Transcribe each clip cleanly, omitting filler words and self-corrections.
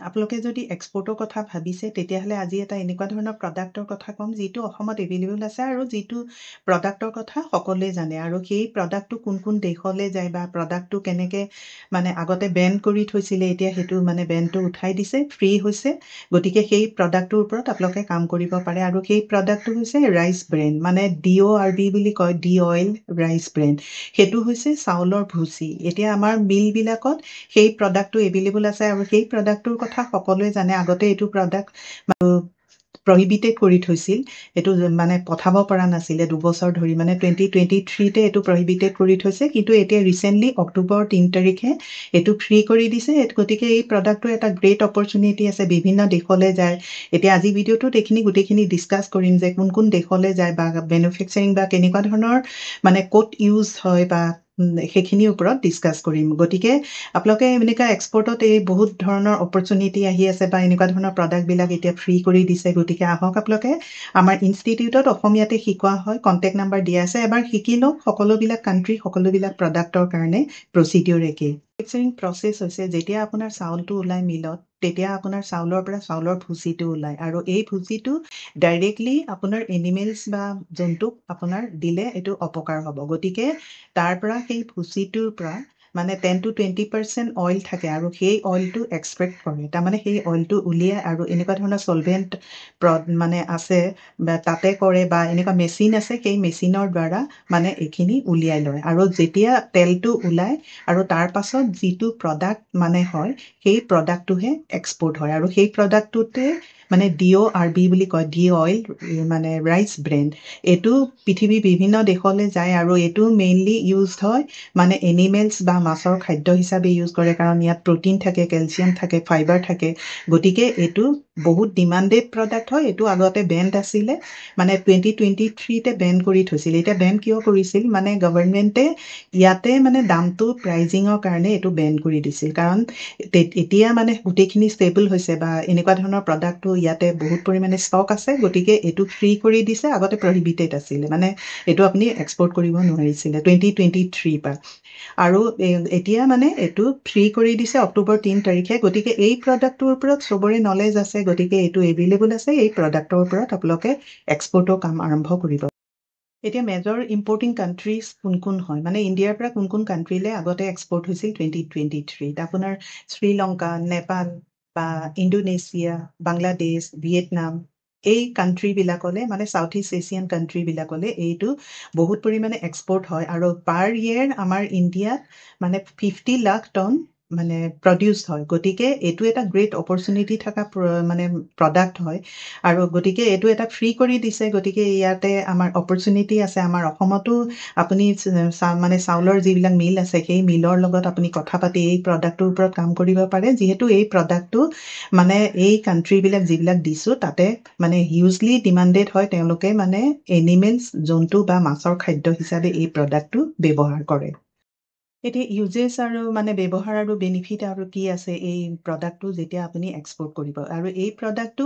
আপোনালোকে যদি এক্সপোৰ্টৰ কথা ভাবিছে তেতিয়াহ'লে আজি এটা এনেকুৱা ধৰণৰ প্ৰডাক্টৰ কথা ক'ম যিটো অসমত এভেইলেবল আছে আৰু যিটো প্ৰডাক্টৰ কথা সকলোৱে জানে আৰু সেই প্ৰডাক্টটো কোন দেশলৈ যায় বা প্ৰডাক্টটো কেনেকৈ মানে আগতে বেন কৰি থৈছিলে এতিয়া সেইটো মানে বেনটো উঠাই দিছে ফ্ৰী হৈছে গতিকে সেই প্ৰডাক্টটোৰ ওপৰত আপোনালোকে কাম কৰিব পাৰে আৰু সেই প্ৰডাক্টটো হৈছে ৰাইচ ব্ৰেন মানে DORB বুলি কয় ডি অইল ৰাইচ ব্ৰেন সেইটো হৈছে চাউলৰ ভুচি এতিয়া আমাৰ মিলবিলাকত সেই প্ৰডাক্টটো এভেইলেবল আছে আৰু সেই প্ৰডাক্টটোৰ কথা সকলোৱে জানে আগতে এইটো প্ৰডাক্ট প্ৰহিবিটেড কৰি থৈছিল এইটো মানে পঠাব পৰা নাছিলে 2 বছৰ ধৰি মানে 2023তে এইটো প্ৰহিবিটেড কৰি থৈছে কিন্তু এতিয়া ৰিচেণ্টলি অক্টোবৰ 3 তাৰিখে এইটো ফ্ৰী কৰি দিছে গতিকে এই প্ৰডাক্টটো এটা গ্ৰেট অপৰচুনিটি আছে বিভিন্ন দেশলৈ যায় এতিয়া আজি ভিডিঅ'টোত এইখিনি গোটেইখিনি ডিছকাছ কৰিম যে কোন দেশলৈ যায় বা মেনুফেকচাৰিং বা কেনেকুৱা ধৰণৰ মানে ক'ত ইউজ হয় বা সেইখিনিৰ ওপৰত ডিছকাছ কৰিম গতিকে আপোনালোকে এনেকুৱা এক্সপৰ্টত এই বহুত ধৰণৰ অপৰচুনিটি আহি আছে বা এনেকুৱা ধৰণৰ প্ৰডাক্টবিলাক এতিয়া ফ্ৰী কৰি দিছে গতিকে আহক আপোনালোকে আমাৰ ইনষ্টিটিউটত অসমীয়াতে শিকোৱা হয় কণ্টেক্ট নাম্বাৰ দিয়া আছে এবাৰ শিকি লওক সকলোবিলাক কাণ্ট্ৰি সকলোবিলাক প্ৰডাক্টৰ কাৰণে প্ৰচিডিঅ'ৰ একেই মেনুফেকচাৰিং প্ৰচেছ হৈছে যেতিয়া আপোনাৰ চাউলটো ওলাই মিলত তেতিয়া আপোনাৰ চাউলৰ পৰা চাউলৰ ভুচিটো ওলায় আৰু এই ভুচিটো ডাইৰেক্টলি আপোনাৰ এনিমেলছ বা জন্তুক আপোনাৰ দিলে এইটো অপকাৰ হ'ব গতিকে তাৰ পৰা সেই ভুচিটোৰ পৰা মানে 10 to 20% অইল থাকে আৰু সেই অইলটো এক্সট্ৰেক্ট কৰে তাৰমানে সেই অইলটো উলিয়াই আৰু এনেকুৱা ধৰণৰ চলভেণ্ট মানে আছে বা তাতে কৰে বা এনেকুৱা মেচিন আছে সেই মেচিনৰ দ্বাৰা মানে এইখিনি উলিয়াই লয় আৰু যেতিয়া তেলটো ওলায় আৰু তাৰ পাছত যিটো প্ৰডাক্ট মানে হয় সেই প্ৰডাক্টটোহে এক্সপোৰ্ট হয় আৰু সেই প্ৰডাক্টটোতে মানে DORB বুলি কয় ডি অইল মানে ৰাইচ ব্ৰেণ্ড এইটো পৃথিৱীৰ বিভিন্ন দেশলৈ যায় আৰু এইটো মেইনলি ইউজ হয় মানে এনিমেলছ বা মাছৰ খাদ্য হিচাপে ইউজ কৰে কাৰণ ইয়াত প্ৰটিন থাকে কেলছিয়াম থাকে ফাইবাৰ থাকে গতিকে এইটো বহুত ডিমাণ্ডেড প্ৰডাক্ট হয় এইটো আগতে বেণ্ড আছিলে মানে 2023তে বেন কৰি থৈছিল এতিয়া বেন কিয় কৰিছিল মানে গভৰ্ণমেণ্টে ইয়াতে মানে দামটো প্ৰাইজিঙৰ কাৰণে এইটো বেন কৰি দিছিল কাৰণ এতিয়া মানে গোটেইখিনি ষ্টেবল হৈছে বা এনেকুৱা ধৰণৰ প্ৰডাক্টটো ইয়াতে বহুত পৰিমাণে ষ্টক আছে গতিকে এইটো ফ্ৰী কৰি দিছে আগতে প্ৰহিবিটেড আছিলে মানে এইটো আপুনি এক্সপৰ্ট কৰিব নোৱাৰিছিলে 2023 পৰা আৰু এতিয়া মানে এইটো ফ্ৰী কৰি দিছে অক্টোবৰ 3 তাৰিখে গতিকে এই প্ৰডাক্টটোৰ ওপৰত চবৰে নলেজ আছে গতিকে এইটো এভেইলেবল আছে এই প্ৰডাক্টৰ ওপৰত আপোনালোকে এক্সপৰ্টৰ কাম আৰম্ভ কৰিব এতিয়া মেজৰ ইম্পৰ্টিং কাণ্ট্ৰিজ কোন হয় মানে ইণ্ডিয়াৰ পৰা কোন কাণ্ট্ৰিলৈ আগতে এক্সপৰ্ট হৈছিল 2023 আপোনাৰ শ্ৰীলংকা নেপাল বা ইণ্ডোনেছিয়া বাংলাদেশ ভিয়েটনাম এই কাণ্ট্ৰিবিলাকলৈ মানে চাউথ ইষ্ট এছিয়ান কাণ্ট্ৰিবিলাকলৈ এইটো বহুত পৰিমাণে এক্সপৰ্ট হয় আৰু পাৰ ইয়েৰ আমাৰ ইণ্ডিয়াত মানে 50 লাখ টন মানে প্ৰডিউচ হয় গতিকে এইটো এটা গ্ৰেট অপৰচুনিটি থকা মানে প্ৰডাক্ট হয় আৰু গতিকে এইটো এটা ফ্ৰী কৰি দিছে গতিকে ইয়াতে আমাৰ অপৰচুনিটি আছে আমাৰ অসমতো আপুনি মানে চাউলৰ যিবিলাক মিল আছে সেই মিলৰ লগত আপুনি কথা পাতি এই প্ৰডাক্টটোৰ ওপৰত কাম কৰিব পাৰে যিহেতু এই প্ৰডাক্টটো মানে এই কাণ্ট্ৰিবিলাক যিবিলাক দিছোঁ তাতে মানে হিউজলি ডিমাণ্ডেড হয় তেওঁলোকে মানে এনিমেলছ জন্তু বা মাছৰ খাদ্য হিচাপে এই প্ৰডাক্টটো ব্যৱহাৰ কৰে এতিয়া ইউজেছ আৰু মানে ব্যৱহাৰ আৰু বেনিফিট আৰু কি আছে এই প্ৰডাক্টটো যেতিয়া আপুনি এক্সপৰ্ট কৰিব আৰু এই প্ৰডাক্টটো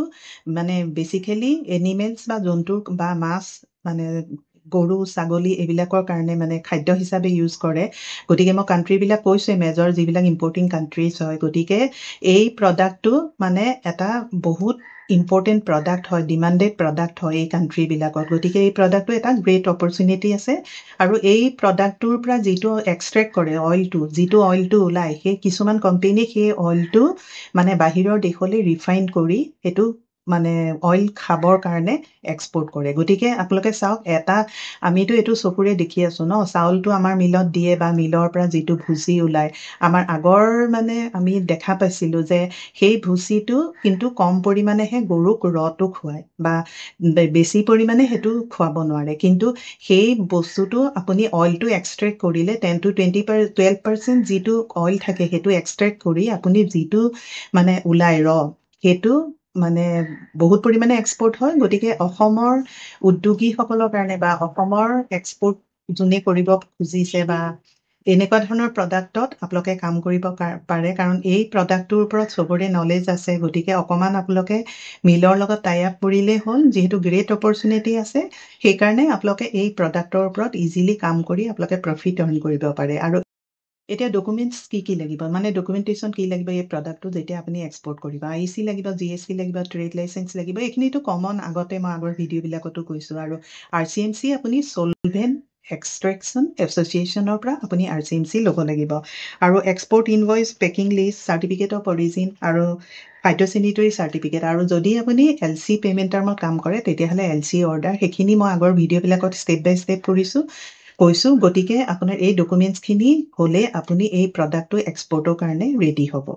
মানে বেচিকেলি এনিমেলছ বা জন্তু বা মাছ মানে গৰু ছাগলী এইবিলাকৰ কাৰণে মানে খাদ্য হিচাপে ইউজ কৰে গতিকে মই কাণ্ট্ৰিবিলাক কৈছোৱে মেজৰ যিবিলাক ইম্পৰ্টিং কাণ্ট্ৰিজ হয় গতিকে এই প্ৰডাক্টটো মানে এটা বহুত ইম্পৰ্টেণ্ট প্ৰডাক্ট হয় ডিমাণ্ডেড প্ৰডাক্ট হয় এই কাণ্ট্ৰিবিলাকত গতিকে এই প্ৰডাক্টটো এটা গ্ৰেট অপৰচুনিটি আছে আৰু এই প্ৰডাক্টটোৰ পৰা যিটো এক্সট্ৰেক্ট কৰে অইলটো যিটো অইলটো ওলায় সেই কিছুমান কোম্পেনী সেই অইলটো মানে বাহিৰৰ দেশলৈ ৰিফাইন কৰি সেইটো মানে অইল খাবৰ কাৰণে এক্সপৰ্ট কৰে গতিকে আপোনালোকে চাওক এটা আমিতো এইটো চকুৰে দেখি আছোঁ ন চাউলটো আমাৰ মিলত দিয়ে বা মিলৰ পৰা যিটো ভুচি ওলায় আমাৰ আগৰ মানে আমি দেখা পাইছিলোঁ যে সেই ভুচিটো কিন্তু কম পৰিমাণেহে গৰুক ৰটো খুৱায় বা বেছি পৰিমাণে সেইটো খুৱাব নোৱাৰে কিন্তু সেই বস্তুটো আপুনি অইলটো এক্সট্ৰেক্ট কৰিলে 10 to 12% যিটো অইল থাকে সেইটো এক্সট্ৰেক্ট কৰি আপুনি যিটো মানে ওলাই সেইটো মানে বহুত পৰিমাণে এক্সপৰ্ট হয় গতিকে অসমৰ উদ্যোগীসকলৰ কাৰণে বা অসমৰ এক্সপৰ্ট যোনে কৰিব খুজিছে বা এনেকুৱা ধৰণৰ প্ৰডাক্টত আপোনালোকে কাম কৰিব পাৰে কাৰণ এই প্ৰডাক্টটোৰ ওপৰত চবৰে নলেজ আছে গতিকে অকণমান আপোনালোকে মিলৰ লগত টাই আপ কৰিলেই হ'ল যিহেতু গ্ৰেট অপৰচুনিটি আছে সেইকাৰণে আপোনালোকে এই প্ৰডাক্টৰ ওপৰত ইজিলি কাম কৰি আপোনালোকে প্ৰফিট আৰ্ণ কৰিব পাৰে আৰু এতিয়া ডকুমেণ্টছ কি লাগিব মানে ডকুমেণ্টেশ্যন কি লাগিব এই প্ৰডাক্টটো যেতিয়া আপুনি এক্সপৰ্ট কৰিব IEC লাগিব GST লাগিব ট্ৰেড লাইচেঞ্চ লাগিব এইখিনিতো কমন আগতে মই আগৰ ভিডিঅ'বিলাকতো কৈছোঁ আৰু RCMC আপুনি চলভেণ্ট এক্সট্ৰেকশ্যন এছ'চিয়েশ্যনৰ পৰা আপুনি RCMC ল'ব লাগিব আৰু export invoice packing list certificate of origin আৰু ফাইটোচেনিটৰী চাৰ্টিফিকেট আৰু যদি আপুনি LC পে'মেণ্ট টাৰ্মত কাম কৰে তেতিয়াহ'লে LC অৰ্ডাৰ সেইখিনি মই আগৰ ভিডিঅ'বিলাকত ষ্টেপ বাই ষ্টেপ কৈছোঁ গতিকে আপোনাৰ এই ডকুমেণ্টছখিনি হ'লে আপুনি এই প্ৰডাক্টটো এক্সপৰ্টৰ কাৰণে ৰেডি হ'ব